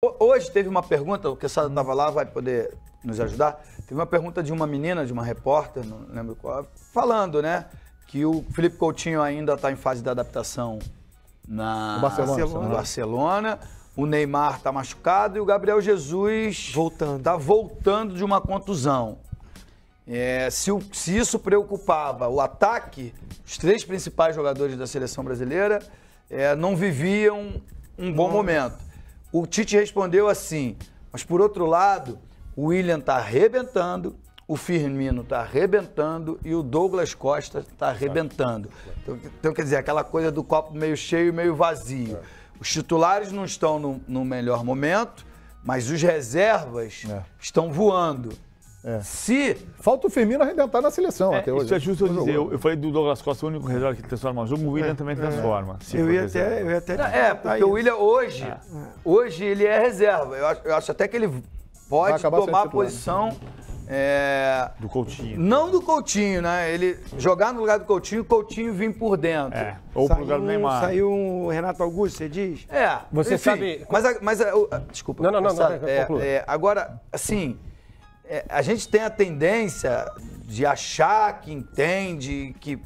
Hoje teve uma pergunta, o Quesada estava lá, vai poder nos ajudar. Teve uma pergunta de uma menina, de uma repórter, não lembro qual, falando, né, que o Felipe Coutinho ainda está em fase de adaptação no Barcelona. O Neymar está machucado e o Gabriel Jesus está voltando de uma contusão. Se isso preocupava o ataque, os 3 principais jogadores da seleção brasileira não viviam um bom momento. O Tite respondeu assim, mas por outro lado, o William está arrebentando, o Firmino está arrebentando e o Douglas Costa está arrebentando. Então, quer dizer, aquela coisa do copo meio cheio e meio vazio. Os titulares não estão no melhor momento, mas os reservas estão voando. Falta o Firmino arrebentar na seleção até hoje. Isso é justo eu dizer. Eu falei do Douglas Costa, o único reserva que transforma o jogo, o William também transforma. Eu ia até porque o William hoje ele é reserva. Eu acho até que ele pode tomar a posição do Coutinho. Não do Coutinho, né? Ele jogar no lugar do Coutinho, o Coutinho vir por dentro. Ou pro lugar do Neymar. Saiu um Renato Augusto, você diz? Você sabe... Desculpa. Não, agora, assim... a gente tem a tendência de achar que entende, que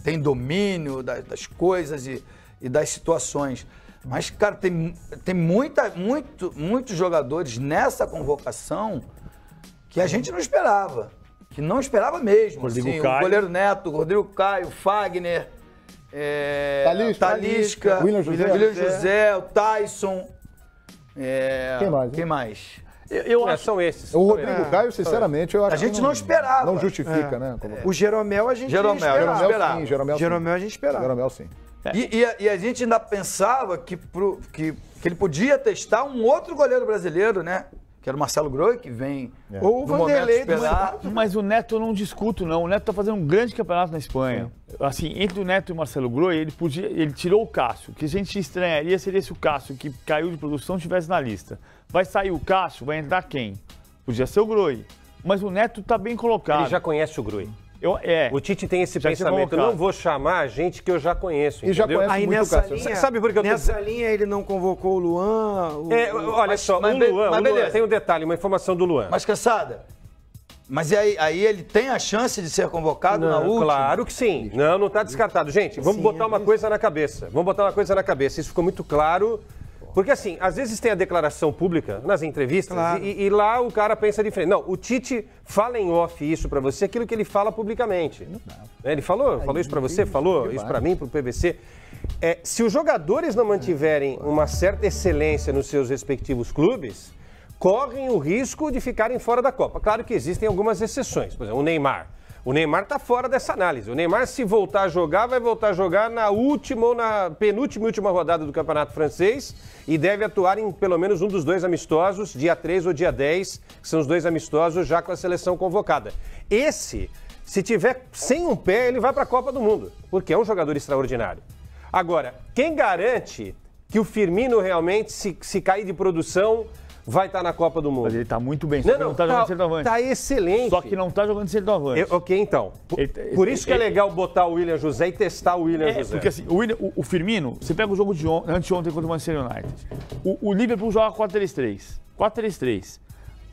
tem domínio das coisas e das situações. Mas, cara, tem muitos jogadores nessa convocação que a gente não esperava. Que não esperava mesmo. Assim, o goleiro Neto, o Rodrigo Caio, o Fagner, Talisca, William José, o Tyson. Quem mais? São esses. O Rodrigo Caio, sinceramente, eu acho que a gente não esperava. Não justifica, né? O Jeromel a gente esperava. Jeromel a gente esperava. Jeromel, sim. E a gente ainda pensava que ele podia testar um outro goleiro brasileiro, né? Que era o Marcelo Groi, que vem ou o Vanderlei. Mas o Neto eu não discuto, não. O Neto tá fazendo um grande campeonato na Espanha. Assim, entre o Neto e o Marcelo Groi, ele tirou o Cássio. O que a gente estranharia seria se o Cássio, que caiu de produção, estivesse na lista. Vai sair o Cássio, vai entrar quem? Podia ser o Groi. Mas o Neto tá bem colocado. Ele já conhece o Groi. O Tite tem esse pensamento, eu não vou chamar gente que eu já conheço, entendeu? E já conhece aí muito o Cássio. Sabe por que nessa linha ele não convocou o Luan? Olha só, o Luan tem um detalhe, uma informação do Luan. Mas, Quesada, aí ele tem a chance de ser convocado na última? Claro que sim. Não está descartado. Gente, vamos botar uma coisa na cabeça. Isso ficou muito claro. Porque, assim, às vezes tem a declaração pública nas entrevistas e lá o cara pensa diferente. Não, o Tite fala em off isso pra você, aquilo que ele fala publicamente. Ele falou isso pra você, falou isso pra mim, pro PVC. Se os jogadores não mantiverem uma certa excelência nos seus respectivos clubes, correm o risco de ficarem fora da Copa. Claro que existem algumas exceções. Por exemplo, o Neymar. O Neymar está fora dessa análise. O Neymar, se voltar a jogar, vai voltar a jogar na última ou na penúltima e última rodada do Campeonato Francês e deve atuar em pelo menos um dos 2 amistosos, dia 3 ou dia 10, que são os 2 amistosos já com a seleção convocada. Esse, se tiver sem um pé, ele vai para a Copa do Mundo, porque é um jogador extraordinário. Agora, quem garante que o Firmino realmente, se cair de produção, vai estar na Copa do Mundo? Mas ele está muito bem, só que não está jogando de centroavante. Está excelente. Só que não está jogando de centroavante. Ok, então. Por isso que é legal botar o William José e testar o William José. Porque assim, o Firmino, você pega o jogo de anteontem contra o Manchester United. O Liverpool joga 4-3-3. 4-3-3.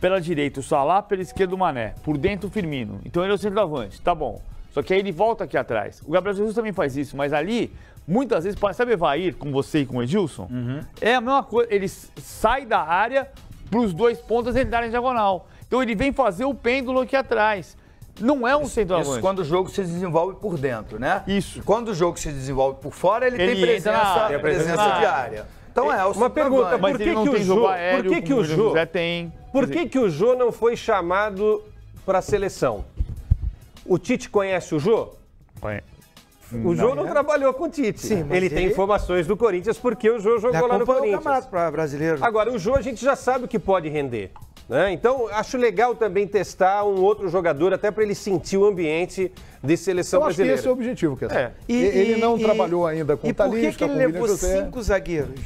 Pela direita o Salah, pela esquerda o Mané. Por dentro o Firmino. Então ele é o centroavante, tá bom. Só que aí ele volta aqui atrás. O Gabriel Jesus também faz isso, mas ali, muitas vezes, sabe Evair, com você e com o Edilson? É a mesma coisa, ele sai da área para os 2 pontas ele darem diagonal. Então ele vem fazer o pêndulo aqui atrás. Não é um centroavante. Isso quando o jogo se desenvolve por dentro, né? Isso. E quando o jogo se desenvolve por fora, ele tem presença de área. Então uma pergunta, por que o Jô não foi chamado para a seleção? O Tite conhece o Jô? O Jô não trabalhou com o Tite. Sim, ele tem informações do Corinthians porque o Jô jogou lá no Corinthians. Brasileiro. Agora, o Jô a gente já sabe o que pode render. Né? Então, acho legal também testar um outro jogador, até para ele sentir o ambiente de seleção brasileira. Eu acho que esse é o objetivo, ele não trabalhou ainda com o Talisca, com o William José. E por que ele levou 5 zagueiros?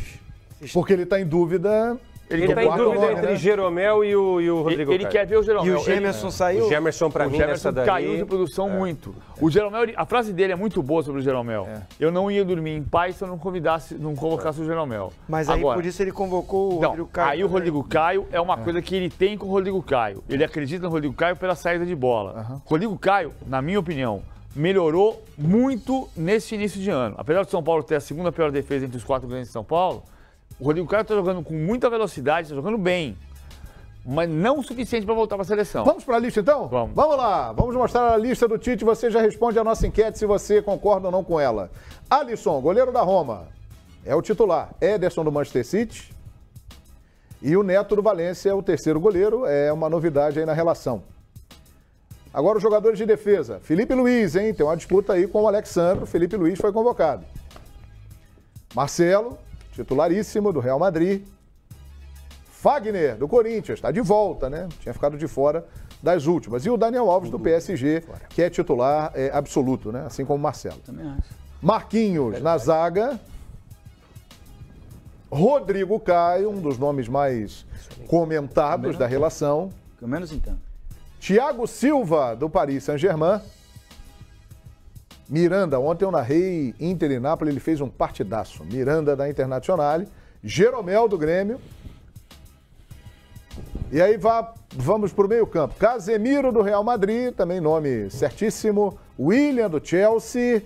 Porque ele está em dúvida Ele tá em dúvida entre Jeromel e o Rodrigo Caio. Ele quer ver o Jeromel. E o Gemerson saiu? O Gemerson, pra mim, nessa daí... caiu de produção muito. O Jeromel, a frase dele é muito boa sobre o Jeromel. Eu não ia dormir em paz se eu não convocasse o Jeromel. Mas aí, por isso, ele convocou o Rodrigo Caio. Aí o Rodrigo Caio é uma coisa que ele tem com o Rodrigo Caio. Ele acredita no Rodrigo Caio pela saída de bola. Rodrigo Caio, na minha opinião, melhorou muito nesse início de ano. Apesar do São Paulo ter a segunda pior defesa entre os 4 grandes de São Paulo, o Rodrigo Caio está jogando com muita velocidade, está jogando bem, mas não o suficiente para voltar para a seleção. Vamos para a lista, então? Vamos lá. Vamos mostrar a lista do Tite. Você já responde a nossa enquete se você concorda ou não com ela. Alisson, goleiro da Roma, é o titular. Ederson do Manchester City. E o Neto do Valência é o terceiro goleiro. É uma novidade aí na relação. Agora os jogadores de defesa. Felipe Luiz, hein? Tem uma disputa aí com o Alexandre. Felipe Luiz foi convocado. Marcelo, titularíssimo do Real Madrid. Fagner, do Corinthians, está de volta, né? Tinha ficado de fora das últimas. E o Daniel Alves, do PSG, que é titular absoluto, né? Assim como o Marcelo. Também acho. Marquinhos na zaga. Rodrigo Caio, um dos nomes mais comentados da relação. Que eu menos entendo. Thiago Silva, do Paris Saint-Germain. Miranda, ontem eu narrei Inter e Napoli, ele fez um partidaço. Miranda da Internazionale, Jeromel do Grêmio. E aí vamos para o meio campo. Casemiro do Real Madrid, também nome certíssimo. William do Chelsea.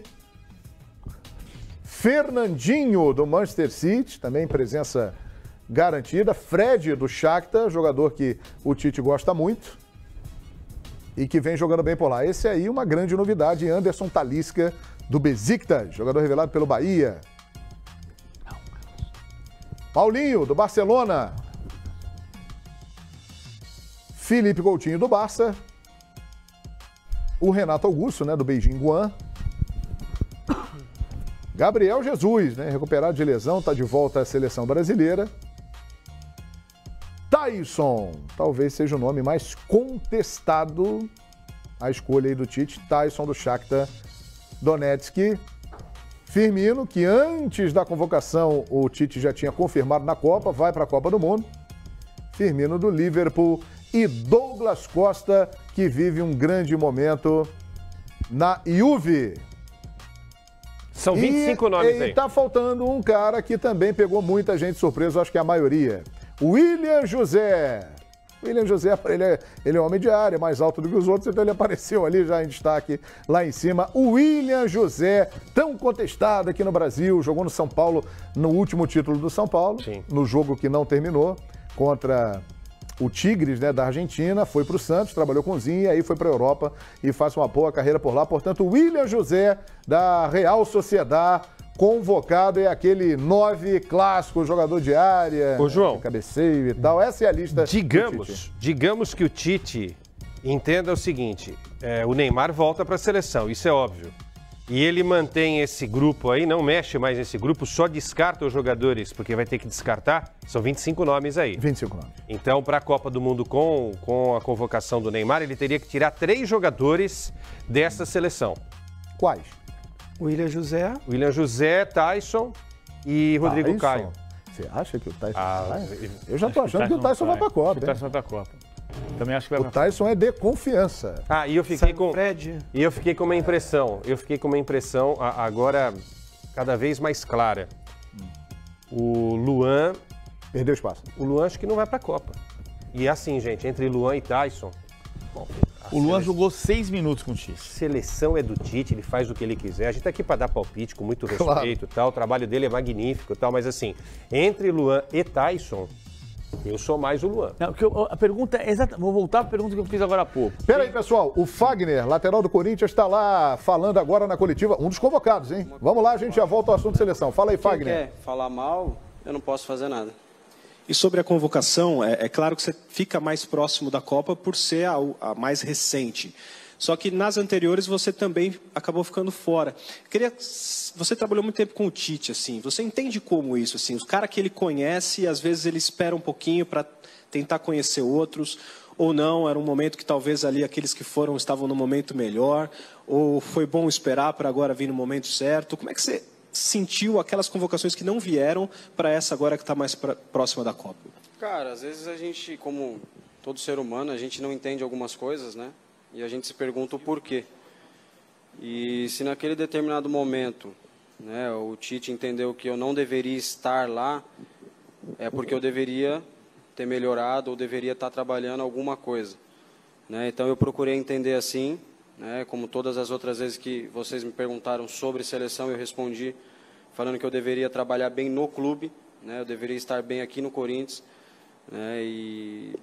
Fernandinho do Manchester City, também presença garantida. Fred do Shakhtar, jogador que o Tite gosta muito. E que vem jogando bem por lá. Esse aí, uma grande novidade, Anderson Talisca, do Besiktas, jogador revelado pelo Bahia. Paulinho, do Barcelona. Felipe Coutinho, do Barça. O Renato Augusto, né, do Beijing Guan. Gabriel Jesus, né, recuperado de lesão, está de volta à seleção brasileira. Tyson, talvez seja o nome mais contestado, a escolha aí do Tite. Tyson do Shakhtar Donetsk. Firmino, que antes da convocação o Tite já tinha confirmado na Copa, vai para a Copa do Mundo. Firmino do Liverpool. E Douglas Costa, que vive um grande momento na Juve. São 25 nomes aí. E tá faltando um cara que também pegou muita gente surpresa, acho que a maioria. William José. William José, ele é homem de área, mais alto do que os outros, então ele apareceu ali já em destaque lá em cima. O William José, tão contestado aqui no Brasil, jogou no São Paulo, no último título do São Paulo, sim, no jogo que não terminou, contra o Tigres, né, da Argentina, foi para o Santos, trabalhou com o Zinho, e aí foi para a Europa e faz uma boa carreira por lá. Portanto, o William José, da Real Sociedad, convocado, é aquele 9 clássico, jogador de área, ô, João, de cabeceio e tal. Essa é a lista. Digamos que o Tite entenda o seguinte, o Neymar volta para a seleção, isso é óbvio. E ele mantém esse grupo aí, não mexe mais nesse grupo, só descarta os jogadores, porque vai ter que descartar, são 25 nomes aí. 25 nomes. Então, para a Copa do Mundo com a convocação do Neymar, ele teria que tirar 3 jogadores dessa seleção. Quais? William José, Tyson e Rodrigo Caio. Você acha que o Tyson vai? Eu já tô achando que o Tyson vai para a Copa. O Tyson vai para a Copa. Também acho que vai. O Tyson é de confiança. E eu fiquei com uma impressão. Agora cada vez mais clara. O Luan perdeu espaço. O Luan acho que não vai para a Copa. E assim, gente, entre Luan e Tyson. Bom, o Luan jogou 6 minutos com o Tite. Seleção é do Tite, ele faz o que ele quiser. A gente tá aqui para dar palpite com muito respeito, tal. O trabalho dele é magnífico, tal. Mas assim, entre Luan e Tyson, eu sou mais o Luan. Não, a pergunta é exata. Vou voltar à pergunta que eu fiz agora há pouco. Pera aí, pessoal. O Fagner, lateral do Corinthians, está lá falando agora na coletiva. Um dos convocados, hein? Vamos lá, a gente já volta ao assunto de seleção. Fala aí, Fagner. Quem quer falar mal, eu não posso fazer nada. E sobre a convocação, é claro que você fica mais próximo da Copa por ser a mais recente. Só que nas anteriores você também acabou ficando fora. Você trabalhou muito tempo com o Tite, assim. Você entende como isso, assim? Os caras que ele conhece, às vezes ele espera um pouquinho para tentar conhecer outros, ou não, era um momento que talvez ali aqueles que foram estavam no momento melhor, ou foi bom esperar para agora vir no momento certo. Como é que você sentiu aquelas convocações que não vieram para essa agora que está mais próxima da Copa? Cara, às vezes a gente, como todo ser humano, a gente não entende algumas coisas, né? E a gente se pergunta o porquê. E se naquele determinado momento, né, o Tite entendeu que eu não deveria estar lá, é porque eu deveria ter melhorado ou deveria estar trabalhando alguma coisa, né? Então eu procurei entender assim, né, como todas as outras vezes que vocês me perguntaram sobre seleção, eu respondi falando que eu deveria trabalhar bem no clube, né? Eu deveria estar bem aqui no Corinthians, né? E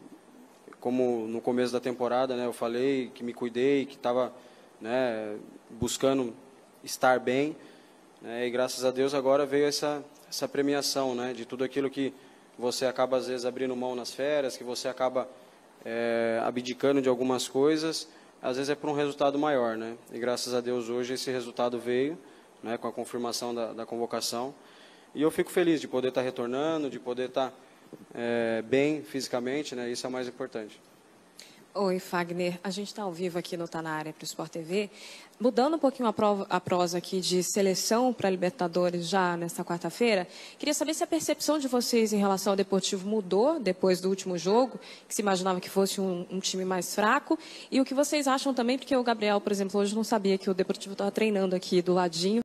como no começo da temporada, né, eu falei que me cuidei, que estava, né, buscando estar bem, né, e graças a Deus agora veio essa premiação, né, de tudo aquilo que você acaba às vezes abrindo mão nas férias, que você acaba abdicando de algumas coisas, às vezes é por um resultado maior, né, e graças a Deus hoje esse resultado veio, né, com a confirmação da convocação, e eu fico feliz de poder estar retornando, de poder estar bem fisicamente, né, isso é o mais importante. Oi, Fagner. A gente está ao vivo aqui no Tá Na Área para o Sport TV. Mudando um pouquinho a prosa aqui de seleção para a Libertadores já nesta quarta-feira, queria saber se a percepção de vocês em relação ao Deportivo mudou depois do último jogo, que se imaginava que fosse um time mais fraco, e o que vocês acham também, porque o Gabriel, por exemplo, hoje não sabia que o Deportivo estava treinando aqui do ladinho.